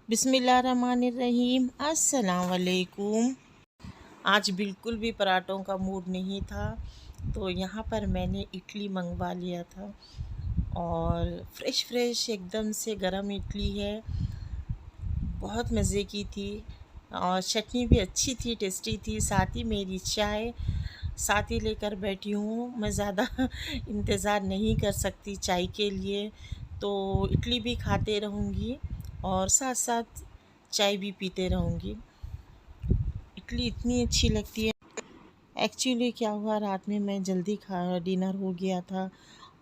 बिस्मिल्लाहिर्रहमानिर्रहीम। अस्सलाम वालेकुम। आज बिल्कुल भी पराठों का मूड नहीं था, तो यहाँ पर मैंने इडली मंगवा लिया था और फ्रेश फ्रेश एकदम से गरम इडली है। बहुत मज़े की थी और चटनी भी अच्छी थी, टेस्टी थी। साथ ही मेरी चाय साथ ही लेकर बैठी हूँ। मैं ज़्यादा इंतज़ार नहीं कर सकती चाय के लिए, तो इडली भी खाते रहूँगी और साथ साथ चाय भी पीते रहूँगी। इडली इतनी अच्छी लगती है। एक्चुअली क्या हुआ, रात में मैं जल्दी खा डिनर हो गया था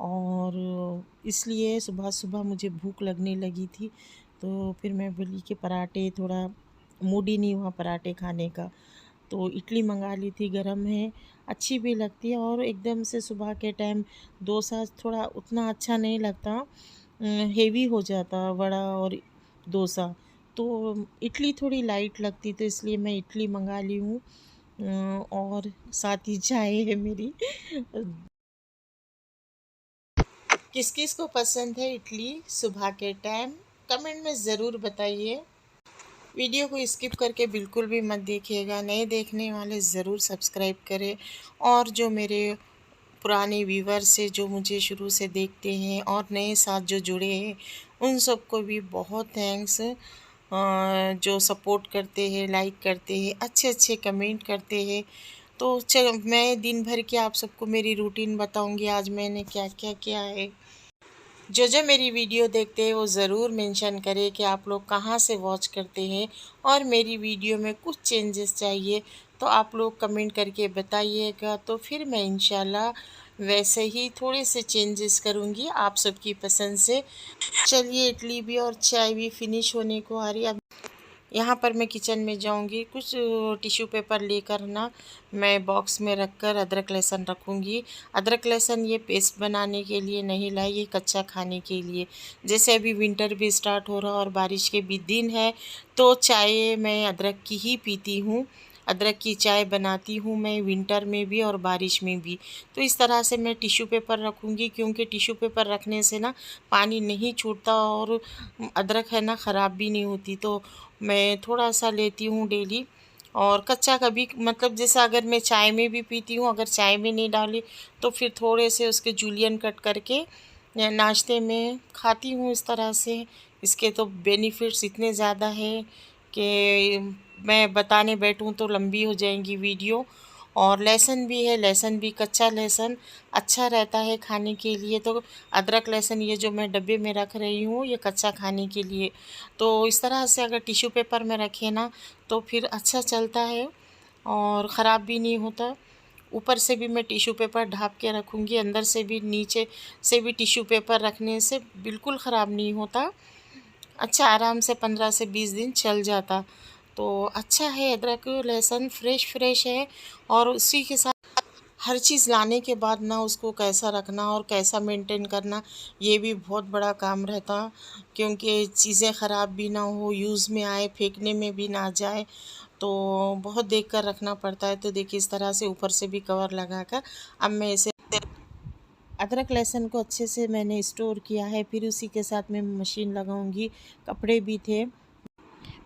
और इसलिए सुबह सुबह मुझे भूख लगने लगी थी। तो फिर मैं बोली कि पराठे, थोड़ा मूड ही नहीं हुआ पराठे खाने का, तो इडली मंगा ली थी। गरम है, अच्छी भी लगती है और एकदम से सुबह के टाइम डोसा थोड़ा उतना अच्छा नहीं लगता, हेवी हो जाता वड़ा और डोसा। तो इडली थोड़ी लाइट लगती, तो इसलिए मैं इडली मंगा ली हूँ। और साथ ही चाय है मेरी। किस किस को पसंद है इडली सुबह के टाइम, कमेंट में ज़रूर बताइए। वीडियो को स्किप करके बिल्कुल भी मत देखिएगा। नए देखने वाले ज़रूर सब्सक्राइब करें और जो मेरे पुराने व्यूवर्स हैं, जो मुझे शुरू से देखते हैं और नए साथ जो जुड़े हैं, उन सबको भी बहुत थैंक्स। जो सपोर्ट करते हैं, लाइक करते हैं, अच्छे अच्छे कमेंट करते हैं। तो चलो, मैं दिन भर की आप सबको मेरी रूटीन बताऊंगी, आज मैंने क्या क्या किया है। जो मेरी वीडियो देखते हैं वो ज़रूर मेंशन करें कि आप लोग कहाँ से वॉच करते हैं और मेरी वीडियो में कुछ चेंजेस चाहिए तो आप लोग कमेंट करके बताइएगा, तो फिर मैं इंशाल्लाह वैसे ही थोड़े से चेंजेस करूँगी आप सबकी पसंद से। चलिए, इडली भी और चाय भी फिनिश होने को आ रही है। अब यहाँ पर मैं किचन में जाऊँगी, कुछ टिश्यू पेपर लेकर ना मैं बॉक्स में रख कर अदरक लहसुन रखूँगी। अदरक लहसुन ये पेस्ट बनाने के लिए नहीं लाई, ये कच्चा खाने के लिए। जैसे अभी विंटर भी स्टार्ट हो रहा और बारिश के भी दिन है, तो चाय मैं अदरक की ही पीती हूँ। अदरक की चाय बनाती हूँ मैं विंटर में भी और बारिश में भी। तो इस तरह से मैं टिश्यू पेपर रखूँगी, क्योंकि टिश्यू पेपर रखने से ना पानी नहीं छूटता और अदरक है ना ख़राब भी नहीं होती। तो मैं थोड़ा सा लेती हूँ डेली। और कच्चा कभी, मतलब जैसे अगर मैं चाय में भी पीती हूँ, अगर चाय में नहीं डाली तो फिर थोड़े से उसके जूलियन कट करके या नाश्ते में खाती हूँ इस तरह से। इसके तो बेनिफिट्स इतने ज़्यादा हैं कि मैं बताने बैठूँ तो लंबी हो जाएंगी वीडियो। और लहसुन भी है, लहसुन भी कच्चा लहसुन अच्छा रहता है खाने के लिए। तो अदरक लहसुन ये जो मैं डब्बे में रख रही हूँ, ये कच्चा खाने के लिए। तो इस तरह से अगर टिश्यू पेपर में रखें ना तो फिर अच्छा चलता है और ख़राब भी नहीं होता। ऊपर से भी मैं टिश्यू पेपर ढाँप के रखूँगी, अंदर से भी, नीचे से भी टिश्यू पेपर रखने से बिल्कुल ख़राब नहीं होता। अच्छा, आराम से 15 से 20 दिन चल जाता। तो अच्छा है, अदरक लहसुन फ्रेश फ्रेश है। और उसी के साथ हर चीज़ लाने के बाद ना उसको कैसा रखना और कैसा मेंटेन करना, ये भी बहुत बड़ा काम रहता। क्योंकि चीज़ें ख़राब भी ना हो, यूज़ में आए, फेंकने में भी ना जाए, तो बहुत देख कर रखना पड़ता है। तो देखिए, इस तरह से ऊपर से भी कवर लगाकर अब मैं इसे अदरक लहसुन को अच्छे से मैंने स्टोर किया है। फिर उसी के साथ मैं मशीन लगाऊंगी। कपड़े भी थे।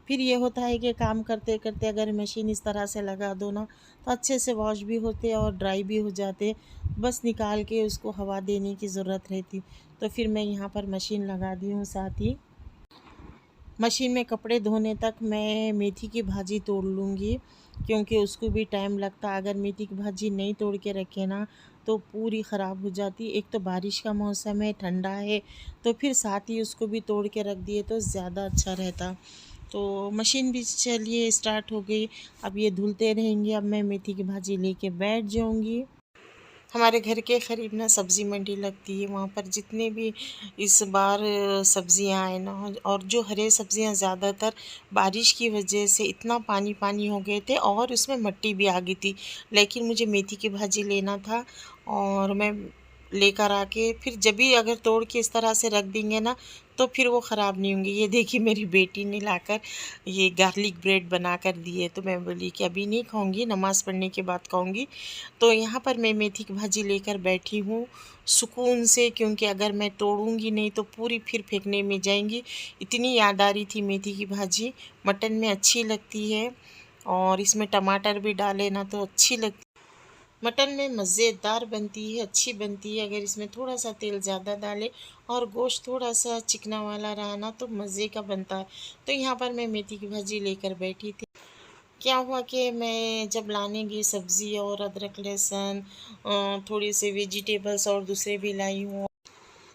फिर ये होता है कि काम करते करते अगर मशीन इस तरह से लगा दो ना, तो अच्छे से वॉश भी होते और ड्राई भी हो जाते। बस निकाल के उसको हवा देने की ज़रूरत रहती। तो फिर मैं यहाँ पर मशीन लगा दी हूँ। साथ ही मशीन में कपड़े धोने तक मैं मेथी की भाजी तोड़ लूँगी, क्योंकि उसको भी टाइम लगता। अगर मेथी की भाजी नहीं तोड़ के रखे ना तो पूरी ख़राब हो जाती। एक तो बारिश का मौसम है, ठंडा है, तो फिर साथ ही उसको भी तोड़ के रख दिए तो ज़्यादा अच्छा रहता। तो मशीन भी चलिए स्टार्ट हो गई। अब ये धुलते रहेंगे। अब मैं मेथी की भाजी लेके बैठ जाऊँगी। हमारे घर के करीब ना सब्ज़ी मंडी लगती है, वहाँ पर जितने भी इस बार सब्ज़ियाँ आए ना, और जो हरे सब्ज़ियाँ ज़्यादातर बारिश की वजह से इतना पानी पानी हो गए थे और उसमें मिट्टी भी आ गई थी। लेकिन मुझे मेथी की भाजी लेना था और मैं लेकर आके फिर जब भी अगर तोड़ के इस तरह से रख देंगे ना तो फिर वो ख़राब नहीं होंगी। ये देखिए मेरी बेटी ने लाकर ये गार्लिक ब्रेड बना कर दिए, तो मैं बोली कि अभी नहीं खाऊंगी, नमाज़ पढ़ने के बाद खाऊंगी। तो यहाँ पर मैं मेथी की भाजी लेकर बैठी हूँ सुकून से, क्योंकि अगर मैं तोड़ूंगी नहीं तो पूरी फिर फेंकने में जाएंगी। इतनी याद आ रही थी मेथी की भाजी, मटन में अच्छी लगती है और इसमें टमाटर भी डाले ना तो अच्छी लगती। मटन में मज़ेदार बनती है, अच्छी बनती है अगर इसमें थोड़ा सा तेल ज़्यादा डालें और गोश्त थोड़ा सा चिकना वाला रहा ना तो मज़े का बनता है। तो यहाँ पर मैं मेथी की भाजी लेकर बैठी थी। क्या हुआ कि मैं जब लाने गई सब्ज़ी और अदरक लहसुन थोड़ी सी वेजिटेबल्स और दूसरे भी लाई हूँ।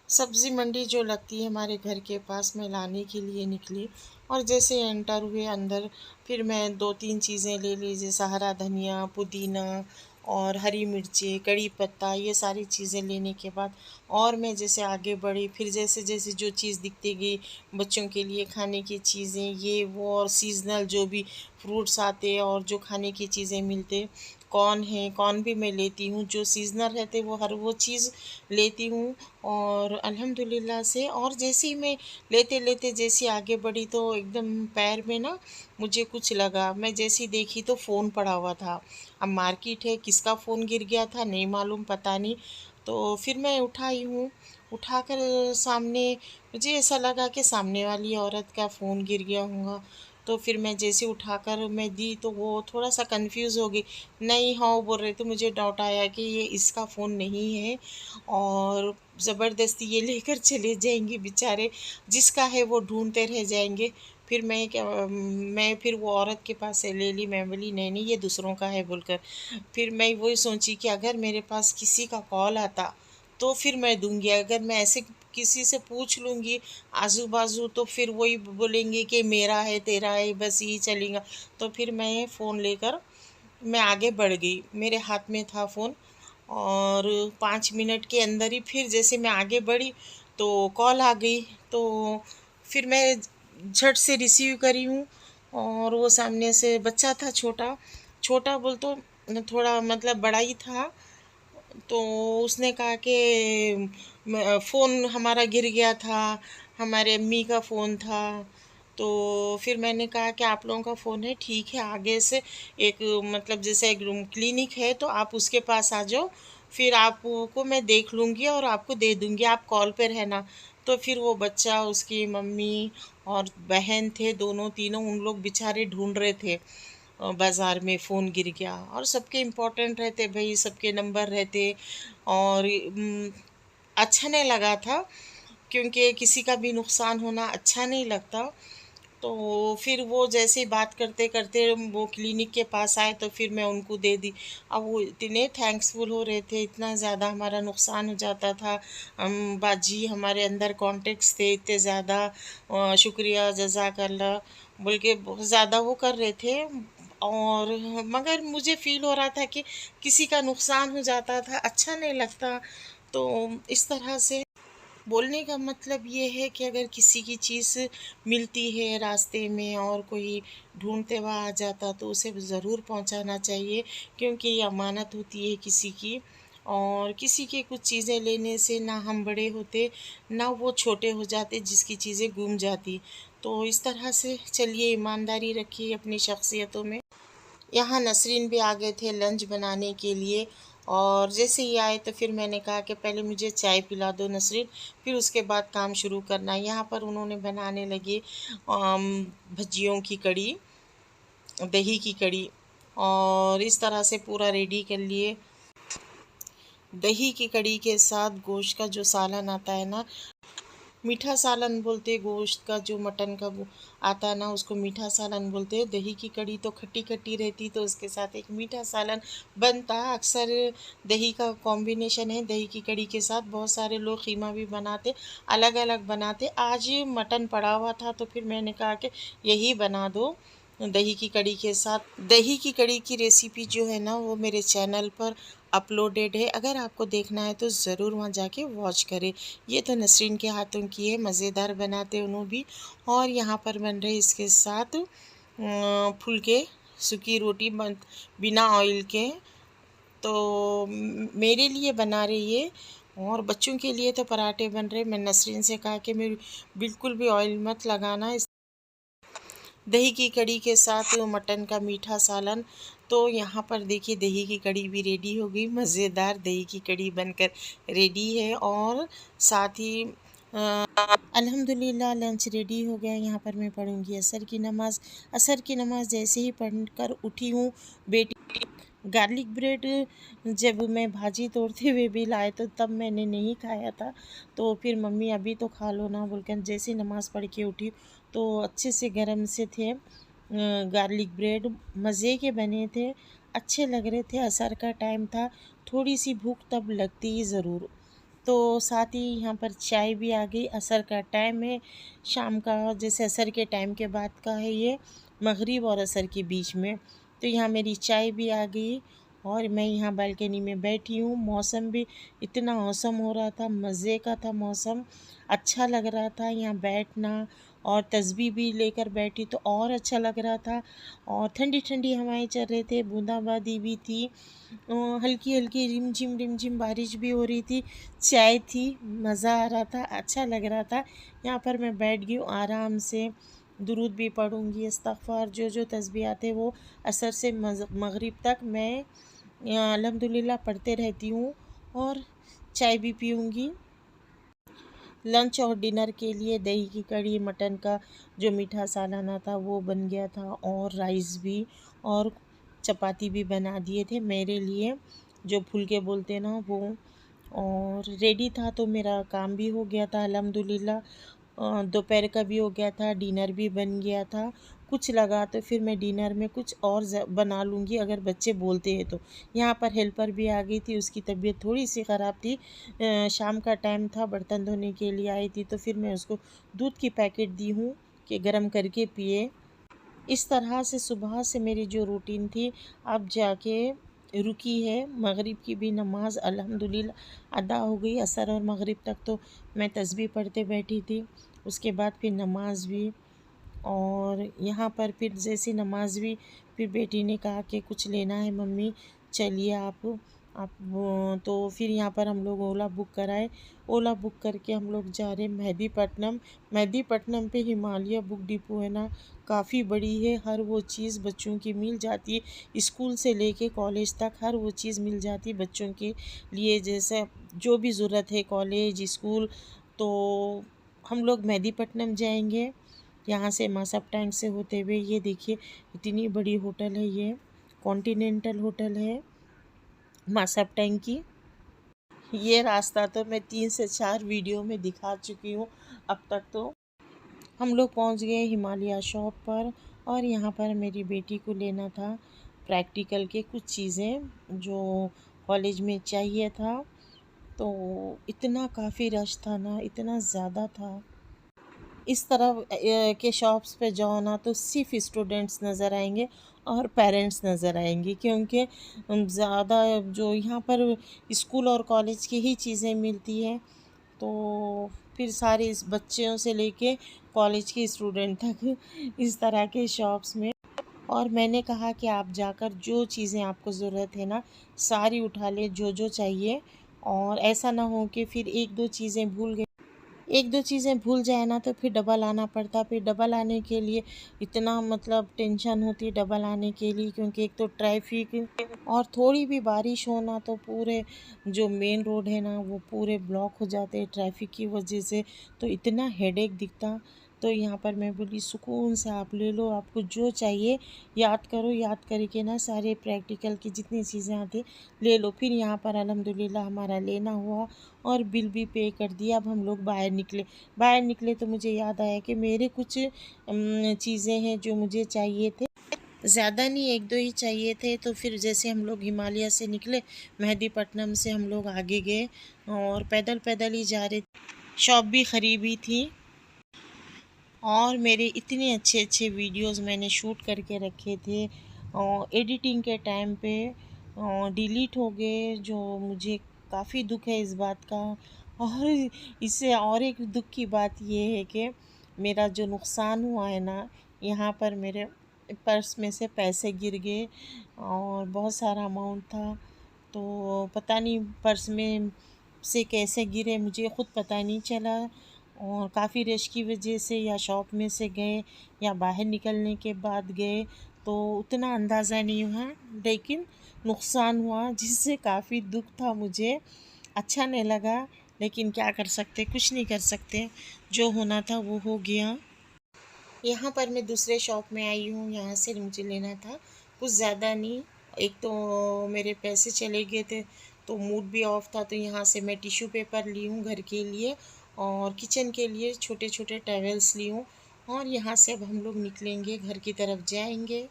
सब्ज़ी मंडी जो लगती है हमारे घर के पास, मैं लाने के लिए निकली और जैसे एंटर हुए अंदर, फिर मैं दो तीन चीज़ें ले ली, जैसे हरा धनिया, पुदीना और हरी मिर्ची, कड़ी पत्ता, ये सारी चीज़ें लेने के बाद और मैं जैसे आगे बढ़ी, फिर जैसे जैसे जो चीज़ दिखती गई, बच्चों के लिए खाने की चीज़ें ये वो और सीज़नल जो भी फ्रूट्स आते और जो खाने की चीज़ें मिलते, कॉर्न है, कॉर्न भी मैं लेती हूँ, जो सीज़नल रहते वो हर वो चीज़ लेती हूँ। और अल्हम्दुलिल्लाह से और जैसे ही मैं लेते लेते जैसे आगे बढ़ी तो एकदम पैर में ना मुझे कुछ लगा। मैं जैसी देखी तो फ़ोन पड़ा हुआ था। अब मार्केट है, किसका फ़ोन गिर गया था नहीं मालूम, पता नहीं। तो फिर मैं उठाई हूँ, उठाकर सामने मुझे ऐसा लगा कि सामने वाली औरत का फ़ोन गिर गया होगा। तो फिर मैं जैसे उठाकर मैं दी तो वो थोड़ा सा कंफ्यूज हो गई। नहीं, हाँ, वो बोल रहे तो मुझे डाउट आया कि ये इसका फ़ोन नहीं है और ज़बरदस्ती ये लेकर चले जाएंगे बेचारे, जिसका है वो ढूंढते रह जाएंगे। फिर मैं फिर वो औरत के पास से ले ली। मैं बोली नहीं नहीं ये दूसरों का है बोलकर। फिर मैं वही सोची कि अगर मेरे पास किसी का कॉल आता तो फिर मैं दूंगी, अगर मैं ऐसे किसी से पूछ लूँगी आजू बाजू तो फिर वही बोलेंगे कि मेरा है तेरा है बस यही चलेगा। तो फिर मैं फ़ोन लेकर मैं आगे बढ़ गई, मेरे हाथ में था फ़ोन और 5 मिनट के अंदर ही फिर जैसे मैं आगे बढ़ी तो कॉल आ गई। तो फिर मैं झट से रिसीव करी हूँ और वो सामने से बच्चा था, छोटा छोटा बोल तो थोड़ा मतलब बड़ा ही था। तो उसने कहा कि फ़ोन हमारा गिर गया था, हमारे अम्मी का फ़ोन था। तो फिर मैंने कहा कि आप लोगों का फ़ोन है, ठीक है, आगे से एक मतलब जैसे एक रूम क्लिनिक है तो आप उसके पास आ जाओ, फिर आपको मैं देख लूँगी और आपको दे दूँगी, आप कॉल पे रहना। तो फिर वो बच्चा, उसकी मम्मी और बहन थे, दोनों तीनों, उन लोग बेचारे ढूंढ रहे थे बाज़ार में, फ़ोन गिर गया और सबके इम्पोर्टेंट रहते भाई, सबके नंबर रहते और अच्छा नहीं लगा था, क्योंकि किसी का भी नुकसान होना अच्छा नहीं लगता। तो फिर वो जैसे ही बात करते करते वो क्लिनिक के पास आए तो फिर मैं उनको दे दी। अब वो इतने थैंक्सफुल हो रहे थे, इतना ज़्यादा हमारा नुकसान हो जाता था, हम बाजी हमारे अंदर कॉन्टेक्ट्स थे इतने ज़्यादा, शुक्रिया जज़ाकल्लाह बोल के बहुत ज़्यादा वो कर रहे थे। और मगर मुझे फ़ील हो रहा था कि किसी का नुकसान हो जाता था, अच्छा नहीं लगता। तो इस तरह से बोलने का मतलब ये है कि अगर किसी की चीज़ मिलती है रास्ते में और कोई ढूंढते हुआ आ जाता तो उसे ज़रूर पहुंचाना चाहिए, क्योंकि ये अमानत होती है किसी की। और किसी के कुछ चीज़ें लेने से ना हम बड़े होते ना वो छोटे हो जाते जिसकी चीज़ें गुम जाती। तो इस तरह से चलिए ईमानदारी रखिए अपनी शख्सियतों में। यहाँ नसरीन भी आ गए थे लंच बनाने के लिए और जैसे ही आए तो फिर मैंने कहा कि पहले मुझे चाय पिला दो नसरीन, फिर उसके बाद काम शुरू करना। यहाँ पर उन्होंने बनाने लगे भजियों की कड़ी, दही की कड़ी, और इस तरह से पूरा रेडी कर लिए। दही की कड़ी के साथ गोश्त का जो सालन आता है ना, मीठा सालन बोलते, गोश्त का जो मटन का वो आता है ना उसको मीठा सालन बोलते हैं। दही की कड़ी तो खट्टी खट्टी रहती तो उसके साथ एक मीठा सालन बनता। अक्सर दही का कॉम्बिनेशन है, दही की कड़ी के साथ बहुत सारे लोग कीमा भी बनाते, अलग अलग बनाते। आज मटन पड़ा हुआ था तो फिर मैंने कहा कि यही बना दो दही की कड़ी के साथ। दही की कड़ी की रेसिपी जो है ना वो मेरे चैनल पर अपलोडेड है, अगर आपको देखना है तो ज़रूर वहाँ जाके वॉच करें। ये तो नसरीन के हाथों की है, मज़ेदार बनाते उन्होंने भी। और यहाँ पर बन रहे इसके साथ फुलके, सूखी रोटी बिना ऑयल के। तो मेरे लिए बना रही है और बच्चों के लिए तो पराठे बन रहे। मैं नसरीन से कहा कि मेरी बिल्कुल भी ऑयल मत लगाना। इस दही की कड़ी के साथ मटन का मीठा सालन। तो यहाँ पर देखिए दही की कड़ी भी रेडी हो गई। मज़ेदार दही की कड़ी बनकर रेडी है। और साथ ही अल्हम्दुलिल्लाह लंच रेडी हो गया। यहाँ पर मैं पढ़ूँगी असर की नमाज़। असर की नमाज़ जैसे ही पढ़कर उठी हूँ, बेटी गार्लिक ब्रेड जब मैं भाजी तोड़ते हुए भी लाए तो तब मैंने नहीं खाया था। तो फिर मम्मी अभी तो खा लो ना बोलकर जैसे ही नमाज़ पढ़ के उठी तो अच्छे से गरम से थे गार्लिक ब्रेड, मज़े के बने थे, अच्छे लग रहे थे। असर का टाइम था, थोड़ी सी भूख तब लगती ही ज़रूर। तो साथ ही यहाँ पर चाय भी आ गई। असर का टाइम है, शाम का, जैसे असर के टाइम के बाद का है ये, मगरिब और असर के बीच में। तो यहाँ मेरी चाय भी आ गई और मैं यहाँ बालकनी में बैठी हूँ। मौसम भी इतना औसम हो रहा था, मज़े का था मौसम, अच्छा लग रहा था यहाँ बैठना। और तस्बीह भी लेकर बैठी तो और अच्छा लग रहा था। और ठंडी ठंडी हवाएं चल रहे थे, बूंदाबांदी भी थी, हल्की हल्की रिमझिम बारिश भी हो रही थी, चाय थी, मज़ा आ रहा था, अच्छा लग रहा था। यहाँ पर मैं बैठ गई हूँ आराम से, दुरूद भी पढ़ूँगी, इस्तग़फ़ार, जो तस्बीहात है वो असर से मगरिब तक मैं अल्हम्दुलिल्लाह पढ़ते रहती हूँ। और चाय भी पीऊँगी। लंच और डिनर के लिए दही की कड़ी, मटन का जो मीठा सालाना था वो बन गया था, और राइस भी और चपाती भी बना दिए थे मेरे लिए, जो फुलके बोलते हैं ना वो। और रेडी था तो मेरा काम भी हो गया था अल्हम्दुलिल्लाह। दोपहर का भी हो गया था, डिनर भी बन गया था। कुछ लगा तो फिर मैं डिनर में कुछ और बना लूँगी अगर बच्चे बोलते हैं तो। यहाँ पर हेल्पर भी आ गई थी, उसकी तबीयत थोड़ी सी ख़राब थी। शाम का टाइम था, बर्तन धोने के लिए आई थी तो फिर मैं उसको दूध की पैकेट दी हूँ कि गर्म करके पिए। इस तरह से सुबह से मेरी जो रूटीन थी अब जाके रुकी है। मगरिब की भी नमाज अल्हम्दुलिल्लाह अदा हो गई। असर और मगरिब तक तो मैं तस्बीह पढ़ते बैठी थी, उसके बाद फिर नमाज भी। और यहाँ पर फिर जैसे नमाज भी, फिर बेटी ने कहा कि कुछ लेना है मम्मी, चलिए आप तो फिर यहाँ पर हम लोग ओला बुक कराए। ओला बुक करके हम लोग जा रहे मेहदीपट्टनम। मेहदीपट्टनम पे हिमालय बुक डिपो है ना, काफ़ी बड़ी है, हर वो चीज़ बच्चों की मिल जाती है, स्कूल से लेके कॉलेज तक हर वो चीज़ मिल जाती है बच्चों के लिए, जैसे जो भी ज़रूरत है कॉलेज स्कूल। तो हम लोग मेहदीपट्टनम जाएंगे यहाँ से मासब टैंक से होते हुए। ये देखिए इतनी बड़ी होटल है, ये कॉन्टिनेंटल होटल है मासब टैंक की। ये रास्ता तो मैं 3 से 4 वीडियो में दिखा चुकी हूँ अब तक। तो हम लोग पहुँच गए हिमालय शॉप पर, और यहाँ पर मेरी बेटी को लेना था प्रैक्टिकल के कुछ चीज़ें जो कॉलेज में चाहिए था। तो इतना काफ़ी रश था ना, इतना ज़्यादा था। इस तरह के शॉप्स पे जाओ ना तो सिर्फ स्टूडेंट्स नज़र आएंगे और पेरेंट्स नज़र आएंगे, क्योंकि ज़्यादा जो यहाँ पर स्कूल और कॉलेज की ही चीज़ें मिलती हैं। तो फिर सारे इस बच्चों से लेके कॉलेज के स्टूडेंट तक इस तरह के शॉप्स में। और मैंने कहा कि आप जाकर जो चीज़ें आपको ज़रूरत है ना सारी उठा ले, जो चाहिए। और ऐसा ना हो कि फिर एक दो चीज़ें भूल जाए ना तो फिर डबल आना पड़ता। फिर डबल आने के लिए इतना मतलब टेंशन होती है डबल आने के लिए, क्योंकि एक तो ट्रैफिक, और थोड़ी भी बारिश हो ना तो पूरे जो मेन रोड है ना वो पूरे ब्लॉक हो जाते हैं ट्रैफिक की वजह से। तो इतना हेडेक दिखता। तो यहाँ पर मैं बोली सुकून से आप ले लो, आपको जो चाहिए याद करो, याद करके ना सारे प्रैक्टिकल की जितनी चीज़ें आती ले लो। फिर यहाँ पर अल्हम्दुलिल्लाह हमारा लेना हुआ और बिल भी पे कर दिया। अब हम लोग बाहर निकले तो मुझे याद आया कि मेरे कुछ चीज़ें हैं जो मुझे चाहिए थे, ज़्यादा नहीं, एक दो ही चाहिए थे। तो फिर जैसे हम लोग हिमालय से निकले, मेहदीपट्टनम से हम लोग आगे गए और पैदल पैदल ही जा रहे थे। शॉप भी ख़रीबी थी, और मेरे इतने अच्छे अच्छे वीडियोस मैंने शूट करके रखे थे और एडिटिंग के टाइम पे डिलीट हो गए, जो मुझे काफ़ी दुख है इस बात का। और इससे और एक दुख की बात ये है कि मेरा जो नुकसान हुआ है ना, यहाँ पर मेरे पर्स में से पैसे गिर गए और बहुत सारा अमाउंट था। तो पता नहीं पर्स में से कैसे गिरे मुझे ख़ुद पता नहीं चला, और काफ़ी रश की वजह से या शॉप में से गए या बाहर निकलने के बाद गए तो उतना अंदाज़ा नहीं हुआ, लेकिन नुकसान हुआ जिससे काफ़ी दुख था मुझे। अच्छा नहीं लगा, लेकिन क्या कर सकते, कुछ नहीं कर सकते, जो होना था वो हो गया। यहाँ पर मैं दूसरे शॉप में आई हूँ, यहाँ से मुझे लेना था कुछ ज़्यादा नहीं। एक तो मेरे पैसे चले गए थे तो मूड भी ऑफ था, तो यहाँ से मैं टिश्यू पेपर ली हूँ घर के लिए, और किचन के लिए छोटे छोटे टॉवेल्स ली हूँ। और यहाँ से अब हम लोग निकलेंगे, घर की तरफ जाएंगे।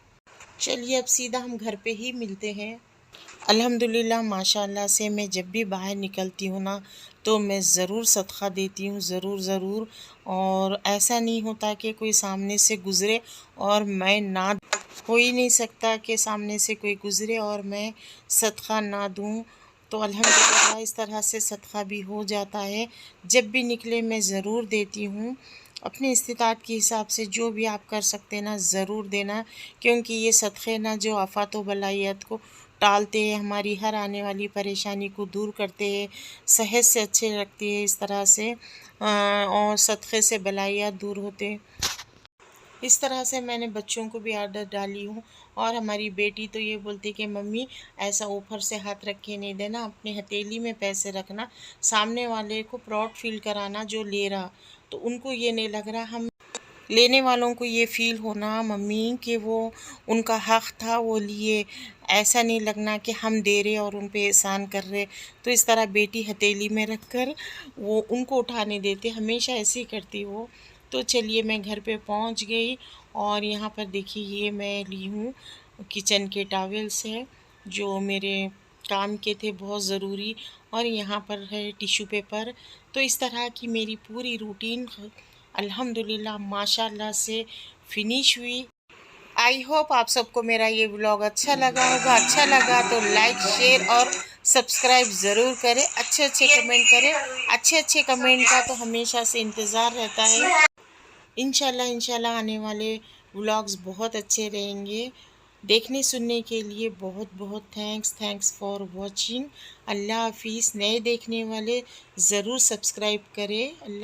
चलिए अब सीधा हम घर पे ही मिलते हैं। अल्हम्दुलिल्लाह माशाल्लाह से मैं जब भी बाहर निकलती हूँ ना, तो मैं ज़रूर सदका देती हूँ, ज़रूर ज़रूर। और ऐसा नहीं होता कि कोई सामने से गुज़रे और मैं ना, हो ही नहीं सकता कि सामने से कोई गुज़रे और मैं सदका ना दूँ। तो अल्हम्दुलिल्लाह इस तरह से सदका भी हो जाता है। जब भी निकले मैं ज़रूर देती हूँ। अपने इस्तिताअत के हिसाब से जो भी आप कर सकते हैं ना, ज़रूर देना, क्योंकि ये सदक़े ना जो आफ़ात व बलायत को टालते हैं, हमारी हर आने वाली परेशानी को दूर करते हैं, सेहत से अच्छे रखती है इस तरह से, और सदक़े से बलायात दूर होते हैं। इस तरह से मैंने बच्चों को भी आदत डाली हूँ। और हमारी बेटी तो ये बोलती है कि मम्मी ऐसा ऊपर से हाथ रख के नहीं देना, अपने हथेली में पैसे रखना, सामने वाले को प्राउड फील कराना जो ले रहा, तो उनको ये नहीं लग रहा, हम लेने वालों को ये फ़ील होना मम्मी कि वो उनका हक़ था वो लिए, ऐसा नहीं लगना कि हम दे रहे और उन पे एहसान कर रहे। तो इस तरह बेटी हथेली में रख कर वो उनको उठाने देते, हमेशा ऐसे ही करती वो। तो चलिए मैं घर पे पहुंच गई, और यहाँ पर देखिए ये मैं ली हूँ किचन के टॉवेल्स है जो मेरे काम के थे, बहुत ज़रूरी। और यहाँ पर है टिश्यू पेपर। तो इस तरह की मेरी पूरी रूटीन अल्हम्दुलिल्लाह माशाल्लाह से फिनिश हुई। आई होप आप सबको मेरा ये व्लॉग अच्छा लगा होगा। अच्छा लगा तो लाइक शेयर और सब्सक्राइब ज़रूर करें, अच्छे अच्छे कमेंट करें। अच्छे अच्छे कमेंट का तो हमेशा से इंतज़ार रहता है। इंशाल्लाह आने वाले व्लॉग्स बहुत अच्छे रहेंगे। देखने सुनने के लिए बहुत बहुत थैंक्स फॉर वॉचिंग। अल्लाह हाफिज़। नए देखने वाले ज़रूर सब्सक्राइब करें। अल्लाह।